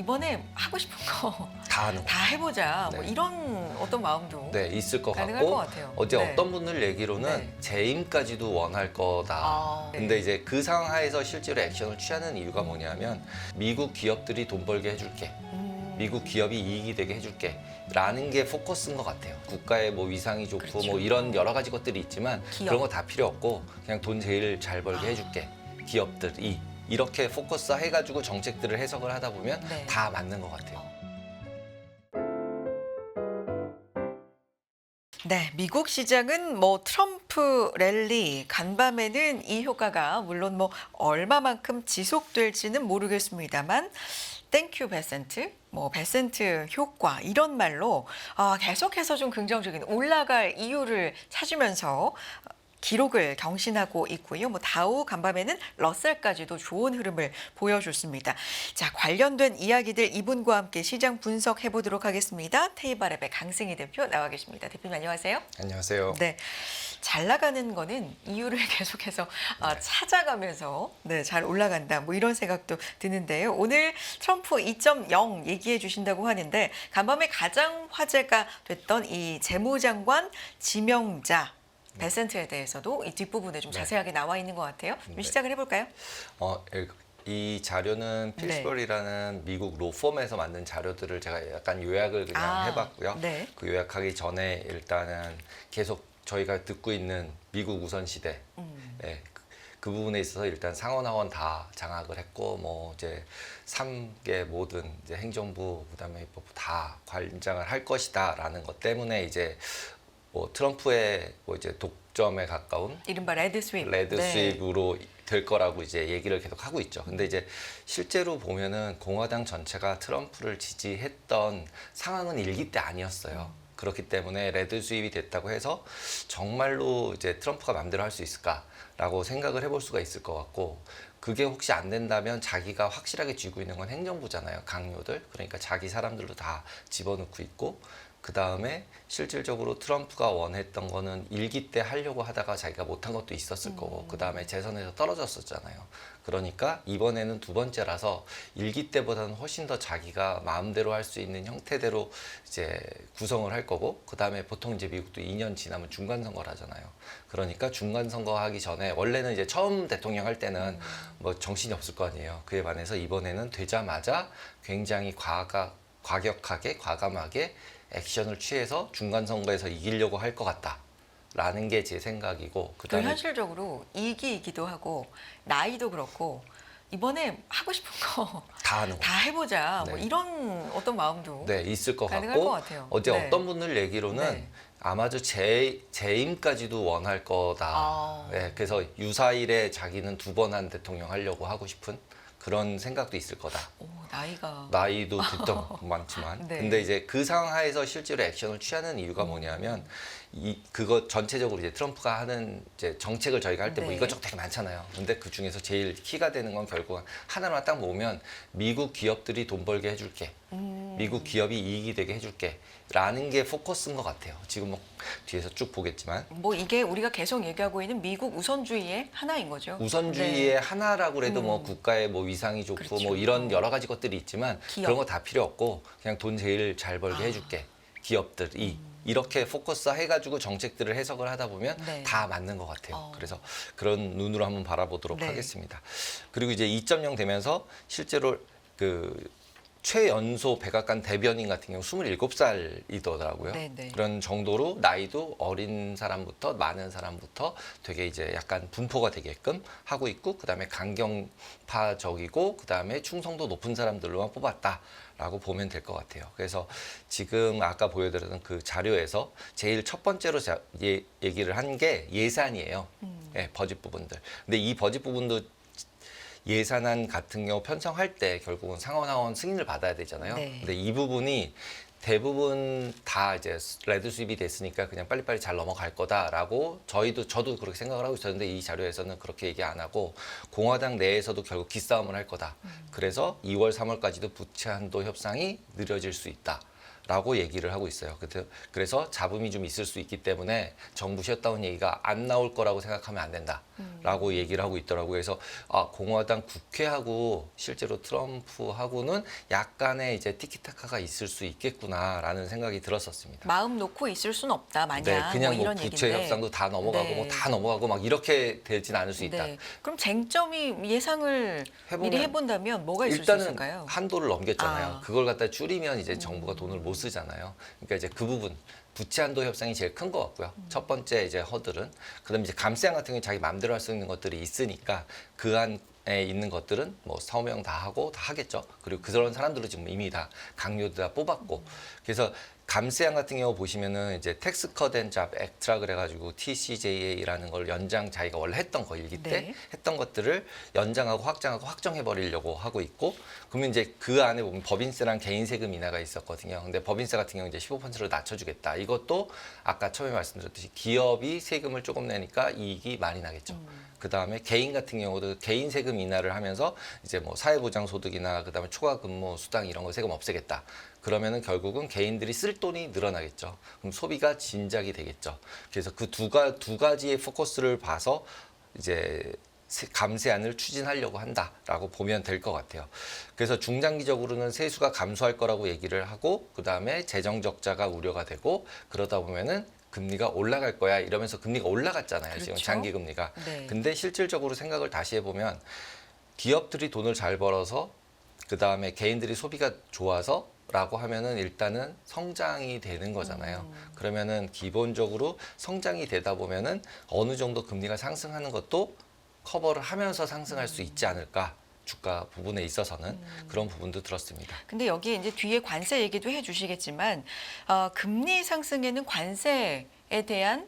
이번에 하고 싶은 거 다 하는 거. 다 해보자. 네. 뭐 이런 어떤 마음도 네, 있을 것 가능할 같고 것 같아요. 어제 네. 어떤 분들 얘기로는 네. 재임까지도 원할 거다. 아, 네. 근데 이제 그 상황하에서 실제로 액션을 취하는 이유가 뭐냐면 미국 기업들이 돈 벌게 해줄게. 미국 기업이 이익이 되게 해줄게 라는 게 포커스인 것 같아요. 국가의 뭐 위상이 좋고 그렇죠. 뭐 이런 여러 가지 것들이 있지만 기업. 그런 거 다 필요 없고 그냥 돈 제일 잘 벌게 해줄게. 기업들이 이렇게 포커스 해가지고 정책들을 해석을 하다 보면 네. 다 맞는 것 같아요. 네, 미국 시장은 뭐 트럼프 랠리 간밤에는 이 효과가 물론 뭐 얼마만큼 지속될지는 모르겠습니다만 땡큐 베센트, 뭐 베센트 효과 이런 말로 계속해서 좀 긍정적인 올라갈 이유를 찾으면서 기록을 경신하고 있고요. 뭐 다우 간밤에는 러셀까지도 좋은 흐름을 보여줬습니다. 자, 관련된 이야기들 이분과 함께 시장 분석해 보도록 하겠습니다. 테이바랩의 강승희 대표 나와 계십니다. 대표님 안녕하세요. 안녕하세요. 네. 잘 나가는 거는 이유를 계속해서 찾아가면서 잘 올라간다. 뭐 이런 생각도 드는데요. 오늘 트럼프 2.0 얘기해 주신다고 하는데 간밤에 가장 화제가 됐던 이 재무장관 지명자 베센트에 대해서도 이 뒷부분에 좀 자세하게 나와 있는 것 같아요. 좀 시작을 해볼까요? 이 자료는 필스버리라는 미국 로펌에서 만든 자료들을 제가 약간 요약을 그냥 해봤고요. 네. 그 요약하기 전에 일단은 계속 저희가 듣고 있는 미국 우선 시대, 그 부분에 있어서 일단 상원 하원 다 장악을 했고 뭐 이제 3개 모든 이제 행정부 그다음에 입법부 다 관장을 할 것이다라는 것 때문에 이제 뭐 트럼프의 뭐 이제 독점에 가까운 이른바 레드 스윕. 스윕으로 될 거라고 이제 얘기를 계속 하고 있죠. 근데 이제 실제로 보면은 공화당 전체가 트럼프를 지지했던 상황은 일기 때 아니었어요. 그렇기 때문에 레드 스윕이 됐다고 해서 정말로 이제 트럼프가 마음대로 할 수 있을까라고 생각을 해볼 수가 있을 것 같고 그게 혹시 안 된다면 자기가 확실하게 쥐고 있는 건 행정부잖아요. 강요들. 그러니까 자기 사람들도 다 집어넣고 있고 그 다음에 실질적으로 트럼프가 원했던 거는 일기 때 하려고 하다가 자기가 못한 것도 있었을 거고 그 다음에 재선에서 떨어졌었잖아요. 그러니까 이번에는 두 번째라서 일기 때보다는 훨씬 더 자기가 마음대로 할 수 있는 형태대로 이제 구성을 할 거고 그 다음에 보통 이제 미국도 2년 지나면 중간 선거를 하잖아요. 그러니까 중간 선거 하기 전에 원래는 이제 처음 대통령 할 때는 뭐 정신이 없을 거 아니에요. 그에 반해서 이번에는 되자마자 굉장히 과격하게 과감하게 액션을 취해서 중간 선거에서 이기려고 할 것 같다라는 게 제 생각이고 그다음에 현실적으로 이기이기도 하고 나이도 그렇고 이번에 하고 싶은 거 다 하는 거. 다 해보자. 네. 뭐 이런 어떤 마음도 네, 있을 것 가능할 같고 것 같아요. 어제 네. 어떤 분들 얘기로는 네. 아마도 재임까지도 원할 거다. 네, 그래서 유사일에 자기는 2번 한 대통령 하려고 하고 싶은 그런 생각도 있을 거다. 오, 나이가 나이도 그때도 많지만 네. 근데 이제 그 상황하에서 실제로 액션을 취하는 이유가 뭐냐면 그거 전체적으로 이제 트럼프가 하는 이제 정책을 저희가 할 때 뭐 네. 이것저것 되게 많잖아요. 근데 그 중에서 제일 키가 되는 건 결국 하나만 딱 모으면 미국 기업들이 돈 벌게 해줄게. 미국 기업이 이익이 되게 해줄게. 라는 게 포커스인 것 같아요. 지금 뭐 뒤에서 쭉 보겠지만 뭐 이게 우리가 계속 얘기하고 있는 미국 우선주의의 하나인 거죠. 우선주의의 네. 하나라고 해도 뭐 국가의 뭐 위상이 좋고 그렇죠. 뭐 이런 여러 가지 것들이 있지만 기업. 그런 거 다 필요 없고 그냥 돈 제일 잘 벌게 해줄게. 기업들이 이렇게 포커스 해가지고 정책들을 해석을 하다 보면 네. 다 맞는 것 같아요. 그래서 그런 눈으로 한번 바라보도록 네. 하겠습니다. 그리고 이제 2.0 되면서 실제로 그 최연소 백악관 대변인 같은 경우 27살이더라고요. 네네. 그런 정도로 나이도 어린 사람부터 많은 사람부터 되게 이제 약간 분포가 되게끔 하고 있고 그다음에 강경파적이고 그다음에 충성도 높은 사람들로만 뽑았다라고 보면 될 것 같아요. 그래서 지금 아까 보여드렸던 그 자료에서 제일 첫 번째로 얘기를 한 게 예산이에요. 네, 버짓 부분들. 근데 이 버짓 부분도 예산안 같은 경우 편성할 때 결국은 상원 하원 승인을 받아야 되잖아요. 네. 근데 이 부분이 대부분 다 이제 레드 수입이 됐으니까 그냥 빨리빨리 잘 넘어갈 거다라고 저도 그렇게 생각을 하고 있었는데 이 자료에서는 그렇게 얘기 안 하고 공화당 내에서도 결국 기싸움을 할 거다. 그래서 2월, 3월까지도 부채 한도 협상이 느려질 수 있다. 라고 얘기를 하고 있어요. 그래서 잡음이 좀 있을 수 있기 때문에 정부 셧다운 얘기가 안 나올 거라고 생각하면 안 된다. 라고 얘기를 하고 있더라고요. 그래서 공화당 국회하고 실제로 트럼프하고는 약간의 이제 티키타카가 있을 수 있겠구나라는 생각이 들었었습니다. 마음 놓고 있을 수는 없다 마냥 네, 그냥 뭐 이런 부채 얘기인데. 협상도 다 넘어가고 네. 뭐 다 넘어가고 막 이렇게 되진 않을 수 있다. 네. 그럼 쟁점이 예상을 미리 해본다면 뭐가 있을 수 일단은 있을까요? 한도를 넘겼잖아요. 아. 그걸 갖다 줄이면 이제 정부가 돈을 못 쓰잖아요. 그러니까 이제 그 부분 부채 한도 협상이 제일 큰 것 같고요. 첫 번째 이제 허들은 그다음에 이제 감세안 같은 경우 자기 마음대로 할 수 있는 것들이 있으니까 그 안에 있는 것들은 뭐 서명 다 하고 다 하겠죠. 그리고 그런 사람들은 지금 이미 다 강요도 다 뽑았고 그래서 감세안 같은 경우 보시면은 이제 텍스 컷 앤 잡 액트라 그래가지고 TCJA라는 걸 연장 자기가 원래 했던 거 일기 때 네. 했던 것들을 연장하고 확장하고 확정해 버리려고 하고 있고 그러면 이제 그 안에 보면 법인세랑 개인 세금 인하가 있었거든요. 근데 법인세 같은 경우 이제 15%로 낮춰주겠다. 이것도 아까 처음에 말씀드렸듯이 기업이 세금을 조금 내니까 이익이 많이 나겠죠. 그 다음에 개인 같은 경우도 개인 세금 인하를 하면서 이제 뭐 사회보장소득이나 그 다음에 초과근무 수당 이런 거 세금 없애겠다. 그러면은 결국은 개인들이 쓸 돈이 늘어나겠죠. 그럼 소비가 진작이 되겠죠. 그래서 그 두 가지의 포커스를 봐서 이제 감세안을 추진하려고 한다라고 보면 될 것 같아요. 그래서 중장기적으로는 세수가 감소할 거라고 얘기를 하고 그 다음에 재정 적자가 우려가 되고 그러다 보면은 금리가 올라갈 거야 이러면서 금리가 올라갔잖아요. 그렇죠. 지금 장기 금리가. 네. 근데 실질적으로 생각을 다시 해보면 기업들이 돈을 잘 벌어서 그 다음에 개인들이 소비가 좋아서 라고 하면은 일단은 성장이 되는 거잖아요. 그러면은 기본적으로 성장이 되다 보면은 어느 정도 금리가 상승하는 것도 커버를 하면서 상승할 수 있지 않을까. 주가 부분에 있어서는 그런 부분도 들었습니다. 근데 여기 이제 뒤에 관세 얘기도 해주시겠지만 금리 상승에는 관세에 대한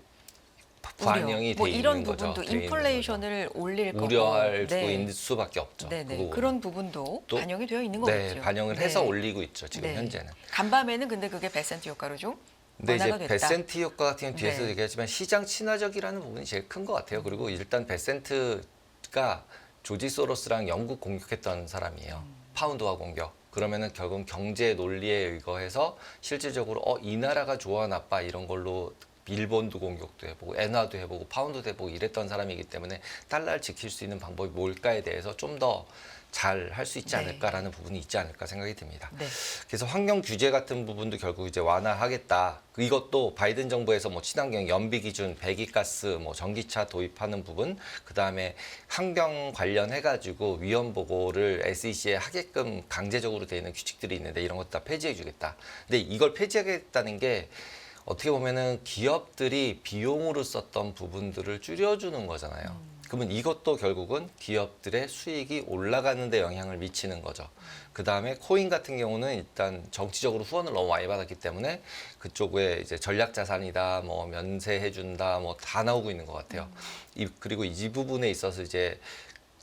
반영이 뭐 돼 이런 있는 부분도 거죠. 돼 있는 인플레이션을 올릴 거고 우려할 수 네. 있을 수밖에 없죠. 네네. 그 부분은. 그런 부분도 또- 반영이 되어 있는 네, 거겠죠. 반영을 해서 올리고 있죠. 지금 네. 현재는. 간밤에는 근데 그게 베센트 효과로 좀 근데 이제 완화가 됐다. 베센트 효과 같은 경우는 뒤에서 네. 얘기하지만 시장 친화적이라는 부분이 제일 큰 것 같아요. 그리고 일단 베센트가 조지 소로스랑 영국 공격했던 사람이에요. 파운드화 공격. 그러면은 결국 경제 논리에 의거해서 실질적으로 이 나라가 좋아 나빠 이런 걸로 일본도 공격도 해보고 엔화도 해보고 파운드도 해보고 이랬던 사람이기 때문에 달러를 지킬 수 있는 방법이 뭘까에 대해서 좀 더 잘 할 수 있지 네. 않을까라는 부분이 있지 않을까 생각이 듭니다. 네. 그래서 환경 규제 같은 부분도 결국 이제 완화하겠다. 이것도 바이든 정부에서 뭐 친환경 연비 기준, 배기가스, 뭐 전기차 도입하는 부분, 그 다음에 환경 관련해 가지고 위험 보고를 SEC에 하게끔 강제적으로 되어 있는 규칙들이 있는데 이런 것도 다 폐지해주겠다. 근데 이걸 폐지하겠다는 게 어떻게 보면은 기업들이 비용으로 썼던 부분들을 줄여주는 거잖아요. 그러면 이것도 결국은 기업들의 수익이 올라가는 데 영향을 미치는 거죠. 그 다음에 코인 같은 경우는 일단 정치적으로 후원을 너무 많이 받았기 때문에 그쪽에 이제 전략 자산이다, 뭐 면세해준다, 뭐 다 나오고 있는 것 같아요. 그리고 이 부분에 있어서 이제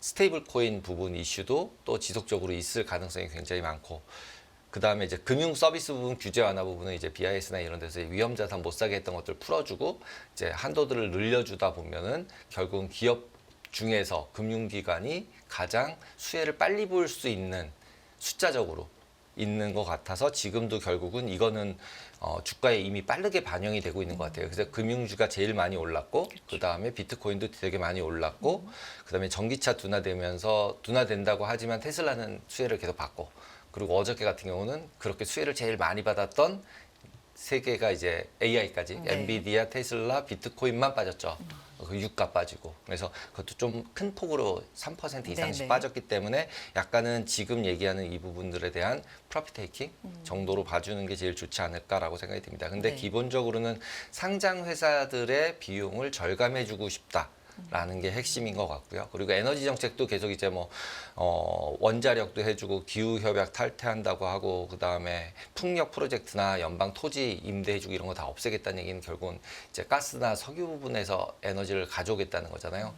스테이블 코인 부분 이슈도 또 지속적으로 있을 가능성이 굉장히 많고 그 다음에 이제 금융 서비스 부분 규제 완화 부분은 이제 BIS나 이런 데서 위험 자산 못 사게 했던 것들 풀어주고 이제 한도들을 늘려주다 보면은 결국은 기업 중에서 금융기관이 가장 수혜를 빨리 볼 수 있는 숫자적으로 있는 것 같아서 지금도 결국은 이거는 주가에 이미 빠르게 반영이 되고 있는 것 같아요. 그래서 금융주가 제일 많이 올랐고 그 다음에 비트코인도 되게 많이 올랐고 그 다음에 전기차 둔화된다고 하지만 테슬라는 수혜를 계속 받고 그리고 어저께 같은 경우는 그렇게 수혜를 제일 많이 받았던 세 개가 이제 AI까지 네. 엔비디아, 테슬라, 비트코인만 빠졌죠. 그 유가 빠지고 그래서 그것도 좀 큰 폭으로 3% 이상씩 네네. 빠졌기 때문에 약간은 지금 얘기하는 이 부분들에 대한 프로핏 테이킹 정도로 봐주는 게 제일 좋지 않을까라고 생각이 듭니다. 근데 네. 기본적으로는 상장 회사들의 비용을 절감해주고 싶다. 라는 게 핵심인 것 같고요. 그리고 에너지 정책도 계속 이제 뭐 원자력도 해주고 기후 협약 탈퇴한다고 하고 그 다음에 풍력 프로젝트나 연방 토지 임대해주고 이런 거 다 없애겠다는 얘기는 결국은 이제 가스나 석유 부분에서 에너지를 가져오겠다는 거잖아요.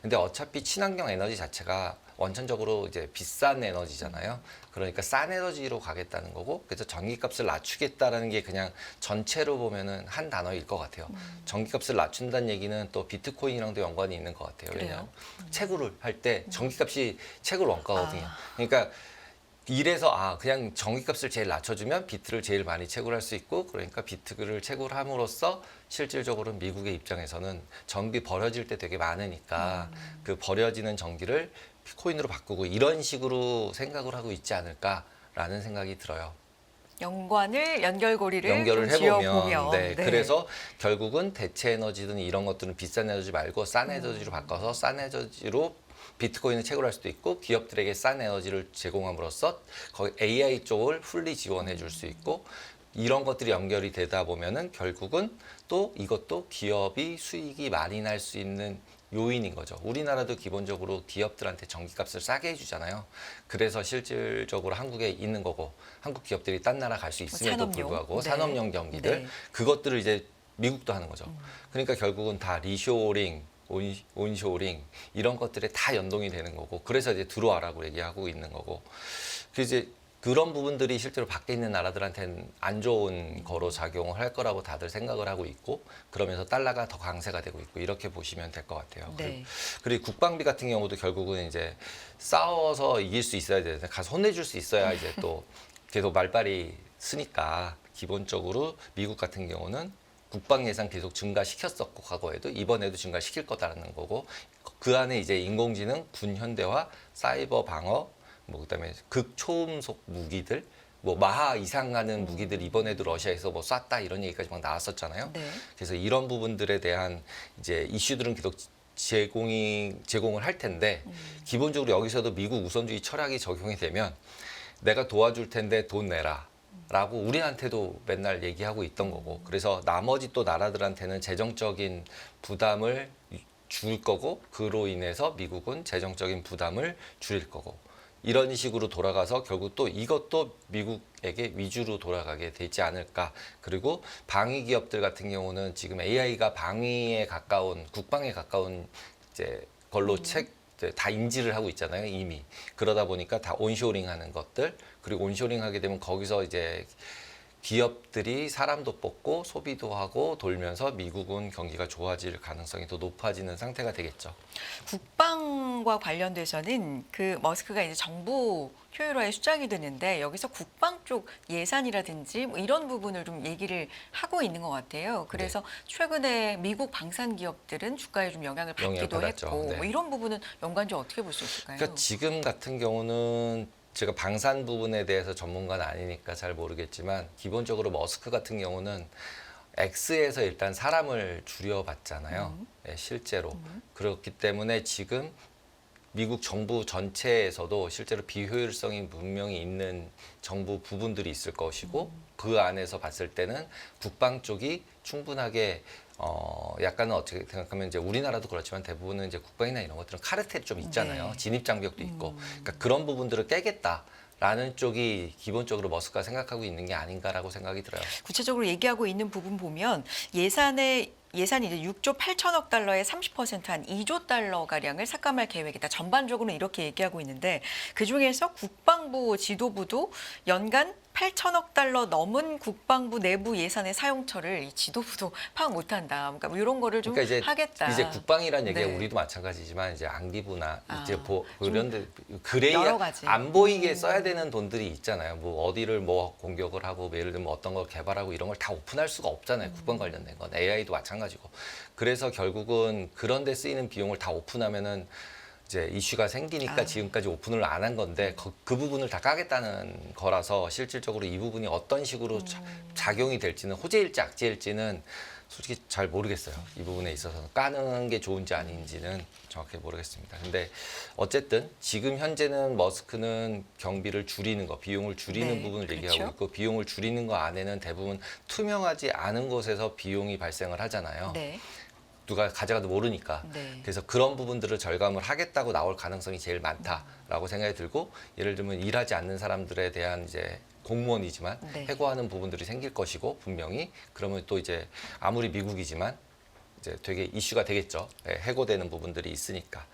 근데 어차피 친환경 에너지 자체가 원천적으로 이제 비싼 에너지잖아요. 그러니까 싼 에너지로 가겠다는 거고, 그래서 전기값을 낮추겠다라는 게 그냥 전체로 보면은 한 단어일 것 같아요. 전기값을 낮춘다는 얘기는 또 비트코인이랑도 연관이 있는 것 같아요. 그래요? 왜냐하면 채굴을 할 때 전기값이 채굴 원가거든요. 아. 그러니까 이래서 그냥 전기값을 제일 낮춰주면 비트를 제일 많이 채굴할 수 있고, 그러니까 비트를 채굴함으로써 실질적으로 미국의 입장에서는 전기 버려질 때 되게 많으니까 그 버려지는 전기를 코인으로 바꾸고 이런 식으로 생각을 하고 있지 않을까라는 생각이 들어요. 연결고리를 연결을 좀 해보면 지어보면. 네. 그래서 결국은 대체 에너지든 이런 것들은 비싼 에너지 말고 싼 에너지로 바꿔서 싼 에너지로 비트코인을 채굴할 수도 있고, 기업들에게 싼 에너지를 제공함으로써 거기 AI 쪽을 풀리 지원해 줄 수 있고, 이런 것들이 연결이 되다 보면은 결국은 또 이것도 기업이 수익이 많이 날 수 있는 요인인 거죠. 우리나라도 기본적으로 기업들한테 전기값을 싸게 해주잖아요. 그래서 실질적으로 한국에 있는 거고, 한국 기업들이 딴 나라 갈 수 있음에도 산업용? 불구하고 네. 산업용 전기들, 네. 그것들을 이제 미국도 하는 거죠. 그러니까 결국은 다 리쇼링, 온쇼링 이런 것들에 다 연동이 되는 거고, 그래서 이제 들어와라고 얘기하고 있는 거고, 그 이제 그런 부분들이 실제로 밖에 있는 나라들한테는 안 좋은 거로 작용을 할 거라고 다들 생각을 하고 있고, 그러면서 달러가 더 강세가 되고 있고, 이렇게 보시면 될 것 같아요. 네. 그리고 국방비 같은 경우도 결국은 이제 싸워서 이길 수 있어야 되는데, 가서 혼내줄 수 있어야 이제 또 계속 말빨이 쓰니까, 기본적으로 미국 같은 경우는 국방 예산 계속 증가시켰었고, 과거에도 이번에도 증가시킬 거다라는 거고, 그 안에 이제 인공지능, 군 현대화, 사이버 방어, 그다음에 극초음속 무기들, 마하 이상 가는 무기들 이번에도 러시아에서 쐈다 이런 얘기까지 막 나왔었잖아요. 네. 그래서 이런 부분들에 대한 이제 이슈들은 계속 제공을 할 텐데, 기본적으로 여기서도 미국 우선주의 철학이 적용이 되면 내가 도와줄 텐데 돈 내라 라고 우리한테도 맨날 얘기하고 있던 거고, 그래서 나머지 또 나라들한테는 재정적인 부담을 줄 거고, 그로 인해서 미국은 재정적인 부담을 줄일 거고, 이런 식으로 돌아가서 결국 또 이것도 미국에게 위주로 돌아가게 되지 않을까. 그리고 방위 기업들 같은 경우는 지금 AI가 방위에 가까운, 국방에 가까운 이제 걸로 이제 다 인지를 하고 있잖아요, 이미. 그러다 보니까 다 온쇼링 하는 것들, 그리고 온쇼링 하게 되면 거기서 이제 기업들이 사람도 뽑고 소비도 하고 돌면서 미국은 경기가 좋아질 가능성이 더 높아지는 상태가 되겠죠. 국방과 관련돼서는 그 머스크가 이제 정부 효율화에 수장이 되는데, 여기서 국방 쪽 예산이라든지 뭐 이런 부분을 좀 얘기를 하고 있는 것 같아요. 그래서 최근에 미국 방산 기업들은 주가에 좀 영향을 받기도 받았죠. 했고, 네. 뭐 이런 부분은 연관적으로 어떻게 볼 수 있을까요? 그러니까 지금 같은 경우는 제가 방산 부분에 대해서 전문가는 아니니까 잘 모르겠지만, 기본적으로 머스크 같은 경우는 X에서 일단 사람을 줄여봤잖아요. 네, 실제로. 그렇기 때문에 지금 미국 정부 전체에서도 실제로 비효율성이 분명히 있는 정부 부분들이 있을 것이고, 그 안에서 봤을 때는 국방 쪽이 충분하게 약간은 어떻게 생각하면 이제 우리나라도 그렇지만 대부분은 이제 국방이나 이런 것들은 카르텔이 좀 있잖아요. 네. 진입 장벽도 있고, 그러니까 그런 부분들을 깨겠다라는 쪽이 기본적으로 머스크가 생각하고 있는 게 아닌가라고 생각이 들어요. 구체적으로 얘기하고 있는 부분 보면 예산이 이제 6조 8천억 달러의 30% 한 2조 달러 가량을 삭감할 계획이다. 전반적으로는 이렇게 얘기하고 있는데, 그중에서 국방부 지도부도 연간 8천억 달러 넘은 국방부 내부 예산의 사용처를 이 지도부도 파악 못한다. 그러니까 뭐 이런 거를 좀 그러니까 하겠다. 이제 국방이란 얘기가 네. 우리도 마찬가지지만 이제 안기부나 이제 좀 이런데 여러 그래야 가지. 안 보이게 써야 되는 돈들이 있잖아요. 뭐 어디를 뭐 공격을 하고, 뭐 예를 들면 어떤 걸 개발하고 이런 걸 다 오픈할 수가 없잖아요. 국방 관련된 건 AI도 마찬가지고. 그래서 결국은 그런 데 쓰이는 비용을 다 오픈하면은 이제 이슈가 생기니까 지금까지 오픈을 안 한 건데, 그 부분을 다 까겠다는 거라서 실질적으로 이 부분이 어떤 식으로 작용이 될지는, 호재일지 악재일지는 솔직히 잘 모르겠어요. 이 부분에 있어서 까는 게 좋은지 아닌지는 정확히 모르겠습니다. 근데 어쨌든 지금 현재는 머스크는 경비를 줄이는 거, 비용을 줄이는 네, 부분을 그렇죠. 얘기하고 있고, 비용을 줄이는 거 안에는 대부분 투명하지 않은 곳에서 비용이 발생을 하잖아요. 네. 누가 가져가도 모르니까. 네. 그래서 그런 부분들을 절감을 하겠다고 나올 가능성이 제일 많다라고 생각이 들고, 예를 들면 일하지 않는 사람들에 대한 이제 공무원이지만 네. 해고하는 부분들이 생길 것이고, 분명히 그러면 또 이제 아무리 미국이지만 이제 되게 이슈가 되겠죠. 예, 해고되는 부분들이 있으니까.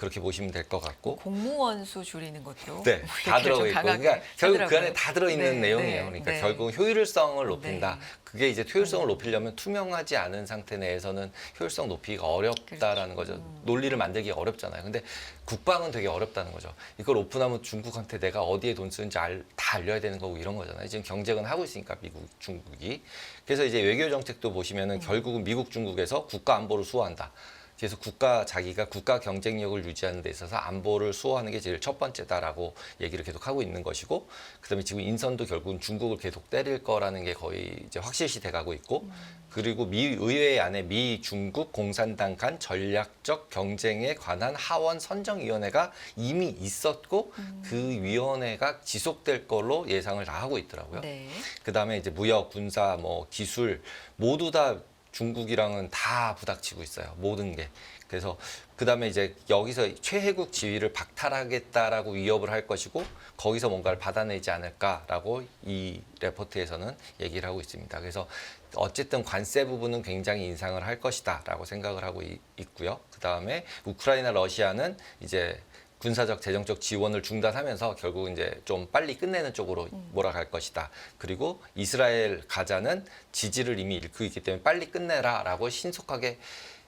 그렇게 보시면 될 것 같고. 공무원 수 줄이는 것도 네, 다 얘기를 좀 들어가 있고, 강하게 그러니까 결국 그 하더라고요. 안에 다 들어있는 네, 내용이에요. 네, 그러니까 네. 결국 효율성을 높인다. 네. 그게 이제 효율성을 높이려면 투명하지 않은 상태 내에서는 효율성 높이기가 어렵다라는 그렇죠. 거죠. 논리를 만들기가 어렵잖아요. 근데 국방은 되게 어렵다는 거죠. 이걸 오픈하면 중국한테 내가 어디에 돈 쓰는지 다 알려야 되는 거고 이런 거잖아요. 지금 경쟁은 하고 있으니까 미국, 중국이. 그래서 이제 외교 정책도 보시면은 결국은 미국, 중국에서 국가 안보를 수호한다. 그래서 자기가 국가 경쟁력을 유지하는 데 있어서 안보를 수호하는 게 제일 첫 번째다라고 얘기를 계속 하고 있는 것이고, 그다음에 지금 인선도 결국은 중국을 계속 때릴 거라는 게 거의 이제 확실시 돼가고 있고, 그리고 미 의회 안에 미 중국 공산당 간 전략적 경쟁에 관한 하원 선정위원회가 이미 있었고, 그 위원회가 지속될 걸로 예상을 다 하고 있더라고요. 네. 그다음에 이제 무역, 군사, 뭐 기술 모두 다 중국이랑은 다 부닥치고 있어요. 모든 게. 그래서 그다음에 이제 여기서 최혜국 지위를 박탈하겠다라고 위협을 할 것이고 거기서 뭔가를 받아내지 않을까라고 이 레포트에서는 얘기를 하고 있습니다. 그래서 어쨌든 관세 부분은 굉장히 인상을 할 것이다라고 생각을 하고 있고요. 그다음에 우크라이나, 러시아는 이제 군사적, 재정적 지원을 중단하면서 결국 이제 좀 빨리 끝내는 쪽으로 몰아갈 것이다. 그리고 이스라엘, 가자는 지지를 이미 잃고 있기 때문에 빨리 끝내라라고 신속하게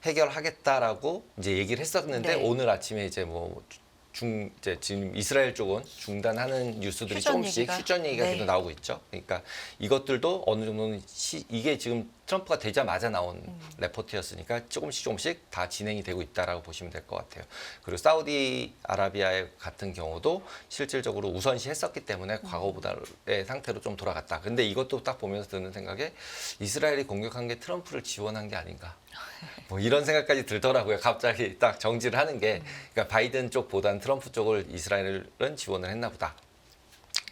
해결하겠다라고 이제 얘기를 했었는데 네. 오늘 아침에 이제 이제 지금 이스라엘 쪽은 중단하는 뉴스들이 조금씩 휴전 얘기가 네. 계속 나오고 있죠. 그러니까 이것들도 어느 정도는 이게 지금 트럼프가 되자마자 나온 레포트였으니까 조금씩 다 진행이 되고 있다라고 보시면 될 것 같아요. 그리고 사우디아라비아 같은 경우도 실질적으로 우선시 했었기 때문에 과거보다의 상태로 좀 돌아갔다. 근데 이것도 딱 보면서 드는 생각에 이스라엘이 공격한 게 트럼프를 지원한 게 아닌가. 뭐 이런 생각까지 들더라고요. 갑자기 딱 정지를 하는 게, 그러니까 바이든 쪽보다는 트럼프 쪽을 이스라엘은 지원을 했나 보다.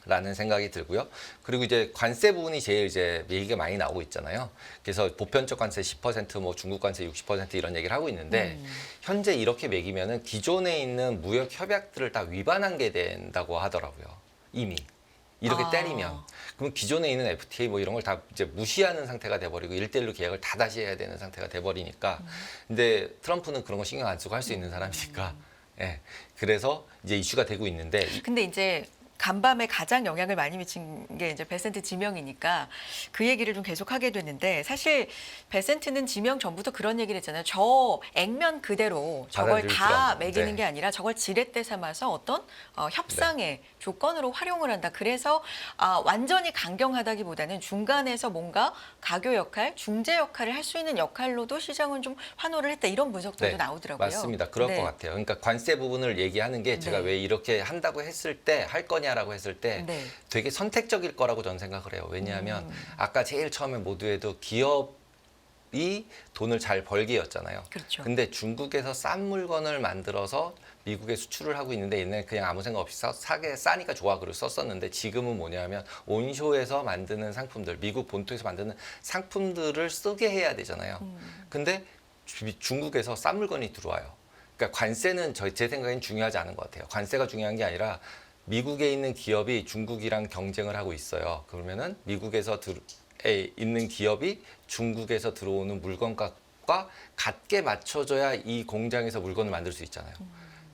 라는 생각이 들고요. 그리고 이제 관세 부분이 제일 이제 얘기가 많이 나오고 있잖아요. 그래서 보편적 관세 10%, 뭐 중국 관세 60% 이런 얘기를 하고 있는데 현재 이렇게 매기면은 기존에 있는 무역 협약들을 다 위반한 게 된다고 하더라고요. 이미. 이렇게 때리면. 그럼 기존에 있는 FTA 뭐 이런 걸 다 이제 무시하는 상태가 돼버리고 1대1로 계약을 다 다시 해야 되는 상태가 돼버리니까. 근데 트럼프는 그런 거 신경 안 쓰고 할 수 있는 사람이니까. 예. 그래서 이제 이슈가 되고 있는데. 근데 이제 간밤에 가장 영향을 많이 미친 게 이제 베센트 지명이니까 그 얘기를 좀 계속 하게 됐는데 사실 베센트는 지명 전부터 그런 얘기를 했잖아요. 저 액면 그대로 저걸 받아들일 줄 다 알고. 매기는 네. 게 아니라 저걸 지렛대 삼아서 어떤 협상의 조건으로 활용을 한다. 그래서 완전히 강경하다기보다는 중간에서 뭔가 가교 역할, 중재 역할을 할 수 있는 역할로도 시장은 좀 환호를 했다. 이런 분석들도 나오더라고요. 맞습니다. 그럴 네. 것 같아요. 그러니까 관세 부분을 얘기하는 게 제가 네. 왜 이렇게 한다고 했을 때 할 거냐라고 했을 때 네. 되게 선택적일 거라고 저는 생각을 해요. 왜냐하면 아까 제일 처음에 모두에도 기업이 돈을 잘 벌기였잖아요. 그렇죠. 근데 중국에서 싼 물건을 만들어서 미국에 수출을 하고 있는데 옛날에 그냥 아무 생각 없이 사게 싸니까 좋아 그러고 썼었는데 지금은 뭐냐면 온쇼에서 만드는 상품들, 미국 본토에서 만드는 상품들을 쓰게 해야 되잖아요. 근데 중국에서 싼 물건이 들어와요. 그러니까 관세는 제 생각엔 중요하지 않은 것 같아요. 관세가 중요한 게 아니라 미국에 있는 기업이 중국이랑 경쟁을 하고 있어요. 그러면은 미국에서 있는 기업이 중국에서 들어오는 물건값과 같게 맞춰줘야 이 공장에서 물건을 만들 수 있잖아요.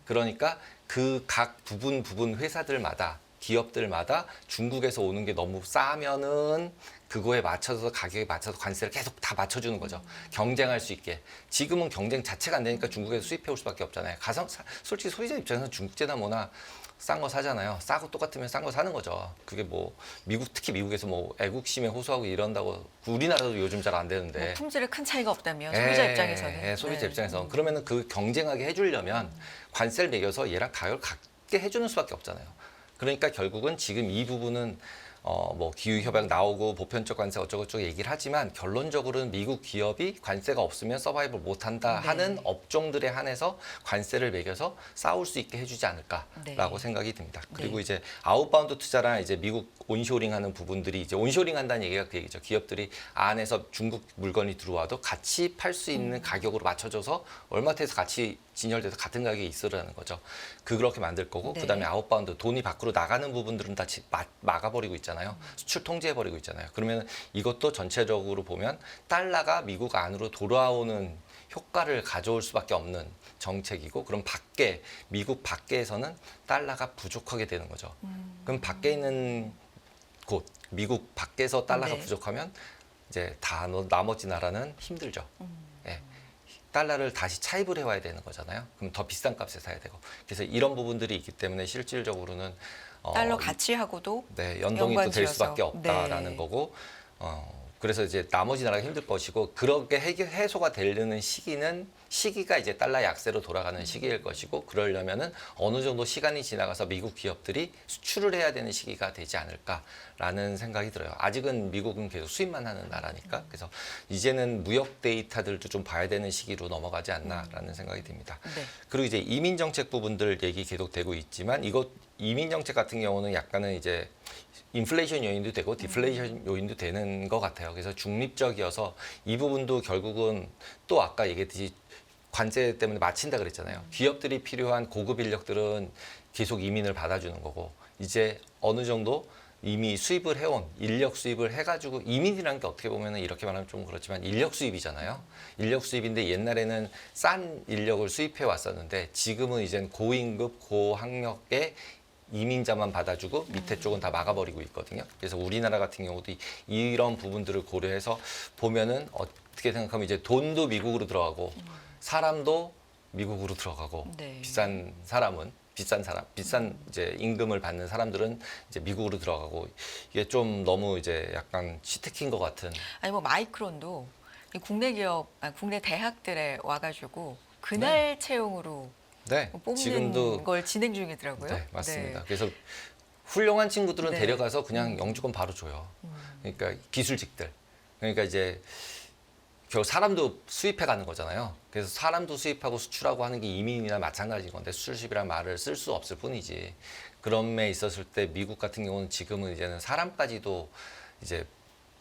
그러니까 그 각 부분 회사들마다 기업들마다 중국에서 오는 게 너무 싸면은 그거에 맞춰서 가격에 맞춰서 관세를 계속 다 맞춰주는 거죠. 경쟁할 수 있게. 지금은 경쟁 자체가 안 되니까 중국에서 수입해 올 수밖에 없잖아요. 솔직히 소비자 입장에서는 중국제나 뭐나 싼 거 사잖아요. 싸고 똑같으면 싼 거 사는 거죠. 그게 뭐 특히 미국에서 뭐 애국심에 호소하고 이런다고 우리나라도 요즘 잘 안 되는데. 뭐 품질에 큰 차이가 없다면 소비자 입장에서는. 예, 소비자 네. 입장에서. 그러면은 그 경쟁하게 해주려면 관세를 매겨서 얘랑 가격을 같게 해주는 수밖에 없잖아요. 그러니까 결국은 지금 이 부분은 뭐 기후 협약 나오고 보편적 관세 어쩌고저쩌고 얘기를 하지만 결론적으로는 미국 기업이 관세가 없으면 서바이벌 못한다 하는 업종들에 한해서 관세를 매겨서 싸울 수 있게 해주지 않을까라고 생각이 듭니다. 그리고 이제 아웃바운드 투자랑 이제 미국 온쇼링 하는 부분들이 이제 온쇼링 한다는 얘기가 그 얘기죠. 기업들이 안에서 중국 물건이 들어와도 같이 팔 수 있는 가격으로 맞춰줘서 얼마태에서 같이 진열돼서 같은 가격에 있으라는 거죠. 그렇게 만들 거고 그다음에 아웃바운드 돈이 밖으로 나가는 부분들은 다 막아버리고 있잖아요. 수출 통제해버리고 있잖아요. 그러면 이것도 전체적으로 보면 달러가 미국 안으로 돌아오는 효과를 가져올 수밖에 없는 정책이고, 그럼 밖에 미국 밖에서는 달러가 부족하게 되는 거죠. 그럼 밖에 있는 곳, 미국 밖에서 달러가 네. 부족하면 이제 다 나머지 나라는 힘들죠. 예. 달러를 다시 차입을 해와야 되는 거잖아요. 그럼 더 비싼 값에 사야 되고. 그래서 이런 부분들이 있기 때문에 실질적으로는 달러 가치하고도 네, 연동이 또 될 연관지어서. 수밖에 없다라는 네. 거고, 그래서 이제 나머지 나라가 힘들 것이고, 그렇게 해소가 되려는 시기가 이제 달러 약세로 돌아가는 시기일 것이고, 그러려면은 어느 정도 시간이 지나가서 미국 기업들이 수출을 해야 되는 시기가 되지 않을까라는 생각이 들어요. 아직은 미국은 계속 수입만 하는 나라니까. 그래서 이제는 무역 데이터들도 좀 봐야 되는 시기로 넘어가지 않나라는 생각이 듭니다. 네. 그리고 이제 이민 정책 부분들 얘기 계속 되고 있지만, 이민 정책 같은 경우는 약간은 이제 인플레이션 요인도 되고 디플레이션 요인도 되는 것 같아요. 그래서 중립적이어서 이 부분도 결국은 또 아까 얘기했듯이 관세 때문에 맞춘다 그랬잖아요. 기업들이 필요한 고급 인력들은 계속 이민을 받아주는 거고, 이제 어느 정도 이미 수입을 해온 인력 수입을 해가지고, 이민이라는 게 어떻게 보면 이렇게 말하면 좀 그렇지만 인력 수입이잖아요. 인력 수입인데 옛날에는 싼 인력을 수입해 왔었는데, 지금은 이젠 고임급 고학력의 이민자만 받아주고 밑에 쪽은 다 막아버리고 있거든요. 그래서 우리나라 같은 경우도 이런 부분들을 고려해서 보면은 어떻게 생각하면 이제 돈도 미국으로 들어가고 사람도 미국으로 들어가고, 네. 비싼 이제 임금을 받는 사람들은 이제 미국으로 들어가고, 이게 좀 너무 이제 약간 시트킨 것 같은. 아니 뭐 마이크론도 이 국내 기업, 국내 대학들에 와가지고 그날 채용으로 네, 뽑는 지금도 걸 진행 중이더라고요. 네, 맞습니다. 네. 그래서 훌륭한 친구들은 네. 데려가서 그냥 영주권 바로 줘요. 그러니까 기술직들. 그러니까 이제 결국 사람도 수입해 가는 거잖아요. 그래서 사람도 수입하고 수출하고 하는 게 이민이나 마찬가지인 건데, 수출십이라는 말을 쓸 수 없을 뿐이지. 그런 데 있었을 때 미국 같은 경우는 지금은 이제는 사람까지도 이제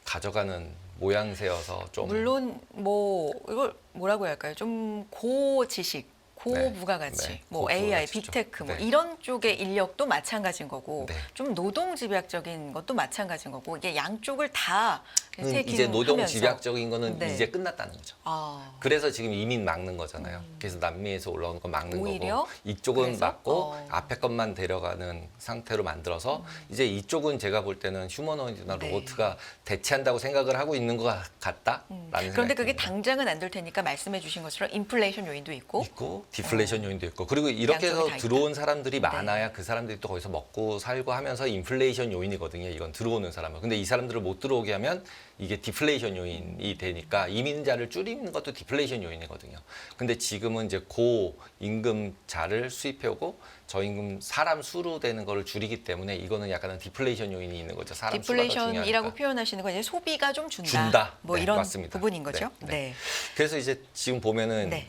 가져가는 모양새여서 좀. 물론 뭐 이걸 뭐라고 해야 할까요? 좀 고지식, 네. 고부가가치, 네. 뭐 AI, 고부가치죠. 빅테크 뭐 네. 이런 쪽의 인력도 마찬가지인 거고, 네. 좀 노동 집약적인 것도 마찬가지인 거고, 이게 양쪽을 다 이제 노동 테이킹하면서. 집약적인 거는 네. 이제 끝났다는 거죠. 아, 그래서 지금 이민 막는 거잖아요. 그래서 남미에서 올라오는 거 막는 오히려? 거고, 이쪽은 그래서? 막고 앞에 것만 데려가는 상태로 만들어서 이제 이쪽은 제가 볼 때는 휴머노이드나 네. 로봇가 대체한다고 생각을 하고 있는 것 같다라는 생각이 그런데 그게 듭니다. 당장은 안 될 테니까 말씀해 주신 것처럼 인플레이션 요인도 있고, 있고 디플레이션 요인도 있고, 그리고 이렇게 양쪽이 해서 다 들어온 사람들이 네. 많아야 그 사람들이 또 거기서 먹고 살고 하면서 인플레이션 요인이거든요. 이건 들어오는 사람은. 근데 이 사람들을 못 들어오게 하면 이게 디플레이션 요인이 되니까, 이민자를 줄이는 것도 디플레이션 요인이거든요. 근데 지금은 이제 고임금자를 수입해오고 저임금 사람 수로 되는 거를 줄이기 때문에 이거는 약간은 디플레이션 요인이 있는 거죠. 사람 수가 더 디플레이션이라고 중요하니까. 표현하시는 건 이제 소비가 좀 준다. 준다. 뭐 네, 이런 맞습니다. 부분인 거죠. 네, 네. 네. 그래서 이제 지금 보면은 네.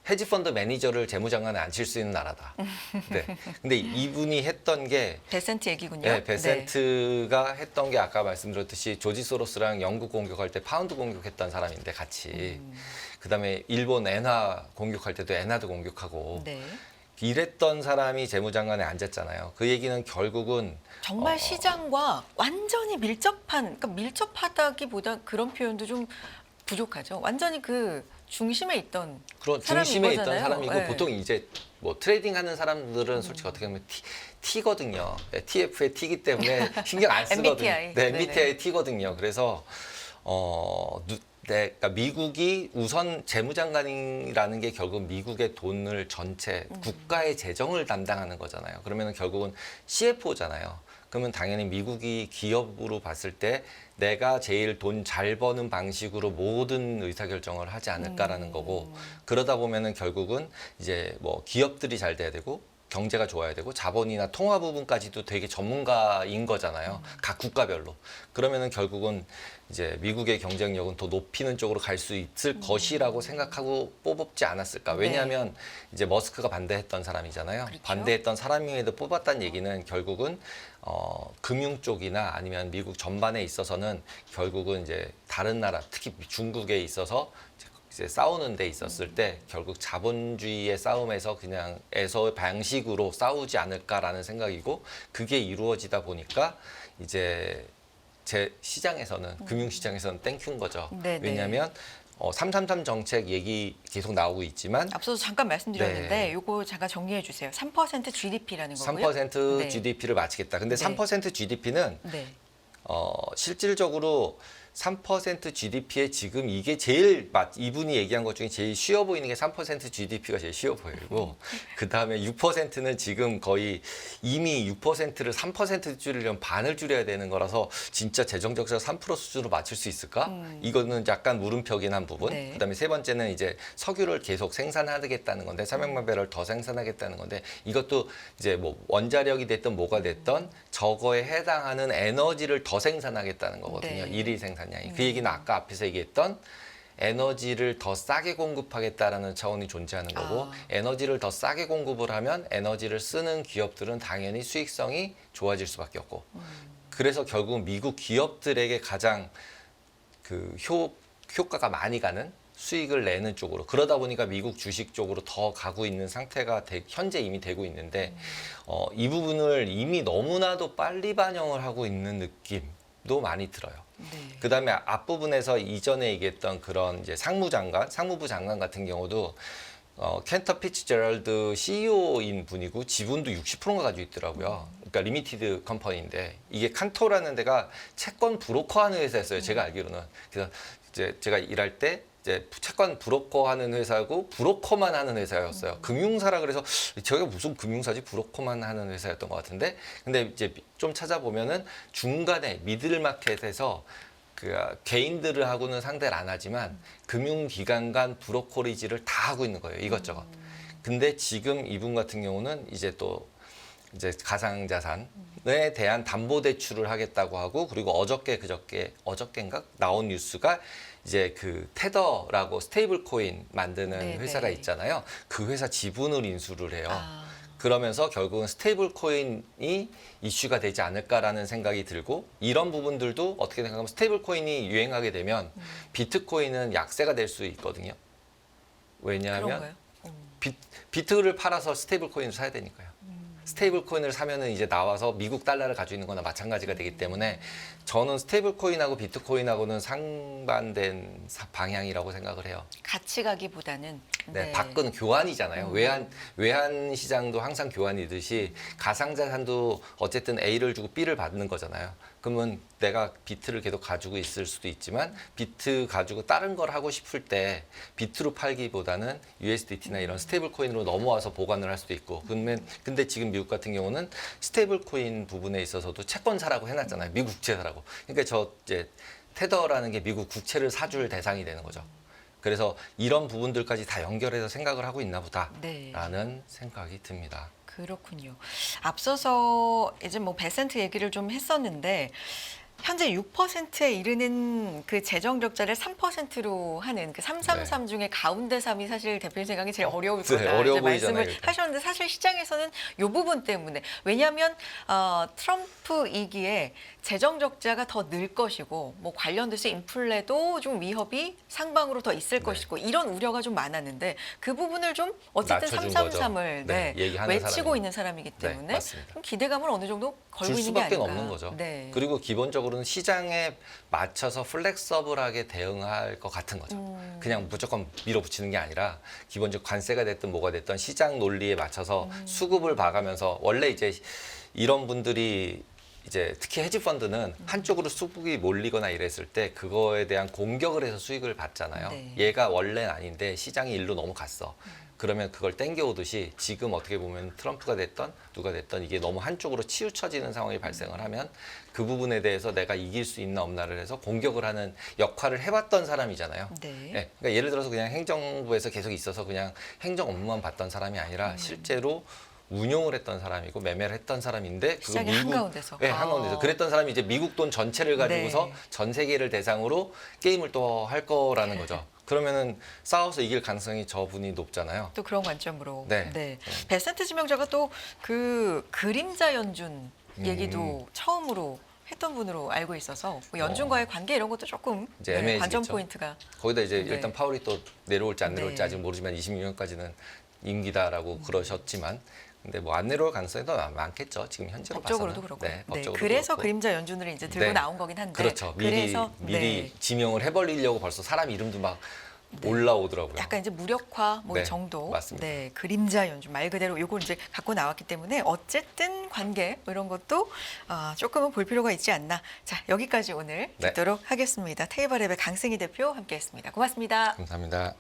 헤지펀드 매니저를 재무장관에 앉힐 수 있는 나라다. 네. 근데 이분이 했던 게, 베센트 얘기군요. 네, 베센트가 했던 게 아까 말씀드렸듯이 조지 소로스랑 영국 공격할 때 파운드 공격했던 사람인데 같이. 그다음에 일본 엔화 공격할 때도 엔화도 공격하고. 네. 이랬던 사람이 재무장관에 앉았잖아요. 그 얘기는 결국은 정말 시장과 완전히 밀접한, 그러니까 밀접하다기보다 그런 표현도 좀 부족하죠. 완전히 그 중심에 있던 그런 사람인 중심에 있던 거잖아요. 사람이고, 네. 보통 이제 뭐 트레이딩 하는 사람들은 솔직히 어떻게 보면 T거든요. 네, TF의 T이기 때문에 신경 안 쓰거든요. MBTI. 네, 네네. MBTI T거든요. 그래서 그러니까 미국이 우선 재무장관이라는 게 결국 미국의 돈을 전체 국가의 재정을 담당하는 거잖아요. 그러면 결국은 CFO잖아요. 그러면 당연히 미국이 기업으로 봤을 때 내가 제일 돈 잘 버는 방식으로 모든 의사결정을 하지 않을까라는 거고, 그러다 보면은 결국은 이제 뭐 기업들이 잘 돼야 되고 경제가 좋아야 되고 자본이나 통화 부분까지도 되게 전문가인 거잖아요. 각 국가별로. 그러면은 결국은 이제 미국의 경쟁력은 더 높이는 쪽으로 갈 수 있을 것이라고 생각하고 뽑지 않았을까. 왜냐하면 이제 머스크가 반대했던 사람이잖아요. 그렇죠. 반대했던 사람임에도 뽑았다는 얘기는 결국은 금융 쪽이나 아니면 미국 전반에 있어서는 결국은 이제 다른 나라, 특히 중국에 있어서 이제 싸우는 데 있었을 때 결국 자본주의의 싸움에서 그냥 에서 방식으로 싸우지 않을까라는 생각이고, 그게 이루어지다 보니까 이제 제 시장에서는 금융 시장에서는 땡큐인 거죠. 네네. 왜냐하면 333 정책 얘기 계속 나오고 있지만 앞서도 잠깐 말씀드렸는데 네. 요거 잠깐 정리해 주세요. 3% GDP라는 거고요. 3% 네. GDP를 마치겠다. 근데 네. 3% GDP는 네. 실질적으로 3% GDP에 지금 이게 이분이 얘기한 것 중에 제일 쉬워 보이는 게 3% GDP가 제일 쉬워 보이고 그다음에 6%는 지금 거의 이미 6%를 3% 줄이려면 반을 줄여야 되는 거라서 진짜 재정 적자 3% 수준으로 맞출 수 있을까? 이거는 약간 물음표긴 한 부분. 네. 그다음에 세 번째는 이제 석유를 계속 생산하겠다는 건데 300만 배럴 더 생산하겠다는 건데 이것도 이제 뭐 원자력이 됐든 뭐가 됐든 저거에 해당하는 에너지를 더 생산하겠다는 거거든요. 네. 일일 생산량이. 그 얘기는 아까 앞에서 얘기했던 에너지를 더 싸게 공급하겠다라는 차원이 존재하는 거고 아. 에너지를 더 싸게 공급을 하면 에너지를 쓰는 기업들은 당연히 수익성이 좋아질 수밖에 없고 그래서 결국 미국 기업들에게 가장 그 효과가 많이 가는 수익을 내는 쪽으로 그러다 보니까 미국 주식 쪽으로 더 가고 있는 상태가 현재 이미 되고 있는데 이 부분을 이미 너무나도 빨리 반영을 하고 있는 느낌도 많이 들어요. 네. 그다음에 앞부분에서 이전에 얘기했던 그런 이제 상무부 장관 같은 경우도 켄터 피츠제럴드 CEO인 분이고 지분도 60%가 가지고 있더라고요. 그러니까 리미티드 컴퍼니인데 이게 칸토라는 데가 채권 브로커하는 회사였어요. 제가 알기로는. 그래서 이제 제가 일할 때 이제 채권 브로커하는 회사고 브로커만 하는 회사였어요. 금융사라 그래서 저희가 무슨 금융사지 브로커만 하는 회사였던 것 같은데 근데 이제 좀 찾아보면은 중간에 미들마켓에서 그 개인들을 하고는 상대를 안 하지만 금융기관 간 브로커리지를 다 하고 있는 거예요. 이것저것. 근데 지금 이분 같은 경우는 이제 또 이제 가상자산에 대한 담보대출을 하겠다고 하고 그리고 어저께인가 나온 뉴스가 이제 그 테더라고 스테이블 코인 만드는 네, 회사가 네. 있잖아요. 그 회사 지분을 인수를 해요. 아. 그러면서 결국은 스테이블 코인이 이슈가 되지 않을까라는 생각이 들고 이런 부분들도 어떻게 생각하면 스테이블 코인이 유행하게 되면 비트코인은 약세가 될 수 있거든요. 왜냐하면 그런가요? 비트를 팔아서 스테이블 코인을 사야 되니까요. 스테이블 코인을 사면은 이제 나와서 미국 달러를 가지고 있는 거나 마찬가지가 되기 때문에 저는 스테이블 코인하고 비트코인하고는 상반된 방향이라고 생각을 해요. 같이 가기보다는 네, 바꾸는 교환이잖아요. 외환 시장도 항상 교환이듯이 가상자산도 어쨌든 A를 주고 B를 받는 거잖아요. 그러면 내가 비트를 계속 가지고 있을 수도 있지만 비트 가지고 다른 걸 하고 싶을 때 비트로 팔기보다는 USDT나 이런 스테이블 코인으로 넘어와서 보관을 할 수도 있고 그러면 근데 지금 미국 같은 경우는 스테이블 코인 부분에 있어서도 채권사라고 해놨잖아요. 미국 국채사라고. 그러니까 저 이제 테더라는 게 미국 국채를 사줄 대상이 되는 거죠. 그래서 이런 부분들까지 다 연결해서 생각을 하고 있나 보다라는 네. 생각이 듭니다. 그렇군요. 앞서서 이제 뭐 베센트 얘기를 좀 했었는데 현재 6%에 이르는 그 재정 적자를 3%로 하는 그 333 중에 가운데 3이 사실 대표님 생각이 제일 어려울 네, 거다 어려워 이제 보이잖아요, 말씀을 일단. 하셨는데 사실 시장에서는 이 부분 때문에 왜냐하면 트럼프 이기에 재정 적자가 더 늘 것이고 뭐 관련돼서 인플레도 좀 위협이 상방으로 더 있을 네. 것이고 이런 우려가 좀 많았는데 그 부분을 좀 어쨌든 낮춰준 333을 거죠. 네, 얘기하는 외치고 사람이. 있는 사람이기 네, 때문에 맞습니다. 좀 기대감을 어느 정도 걸고 줄 있는 게 수밖에 아닌가. 없는 거죠. 네. 그리고 기본적으로는 시장에 맞춰서 플렉서블하게 대응할 것 같은 거죠. 그냥 무조건 밀어붙이는 게 아니라 기본적 관세가 됐든 뭐가 됐든 시장 논리에 맞춰서 수급을 봐가면서 원래 이제 이런 분들이 이제 특히 헤지 펀드는 한쪽으로 수급이 몰리거나 이랬을 때 그거에 대한 공격을 해서 수익을 받잖아요. 네. 얘가 원래는 아닌데 시장이 일로 넘어갔어. 그러면 그걸 땡겨오듯이 지금 어떻게 보면 트럼프가 됐던 누가 됐던 이게 너무 한쪽으로 치우쳐지는 상황이 발생을 하면 그 부분에 대해서 내가 이길 수 있나 없나를 해서 공격을 하는 역할을 해봤던 사람이잖아요. 네. 네, 그러니까 예를 들어서 그냥 행정부에서 계속 있어서 그냥 행정 업무만 봤던 사람이 아니라 실제로 운용을 했던 사람이고 매매를 했던 사람인데 그거 시장의 한가운데서. 네, 한가운데서 그랬던 사람이 이제 미국 돈 전체를 가지고서 네. 전 세계를 대상으로 게임을 또 할 거라는 거죠. 그러면은 싸워서 이길 가능성이 저분이 높잖아요. 또 그런 관점으로. 네. 베센트 지명자가 또 그 그림자 연준 얘기도 처음으로 했던 분으로 알고 있어서 뭐 연준과의 관계 이런 것도 조금 이제 애매해지겠죠. 관전 포인트가. 거기다 이제 네. 일단 파월이 또 내려올지 안 내려올지 네. 아직 모르지만 26년까지는 임기다라고 그러셨지만 근데 뭐 안 내려올 가능성이 더 많겠죠. 지금 현재로 법적으로도 봐서는. 그렇고. 네, 법적으로도 그래서 그렇고. 그림자 연준을 이제 들고 네. 나온 거긴 한데. 그렇죠. 미리 그래서 지명을 해버리려고 벌써 사람 이름도 막 올라오더라고요. 약간 이제 무력화 뭐 네, 이 정도. 맞습니다. 네, 그림자 연주 말 그대로 요걸 이제 갖고 나왔기 때문에 어쨌든 관계 뭐 이런 것도 조금은 볼 필요가 있지 않나. 자, 여기까지 오늘 네. 듣도록 하겠습니다. 테이블랩의 강승희 대표 함께했습니다. 고맙습니다. 감사합니다.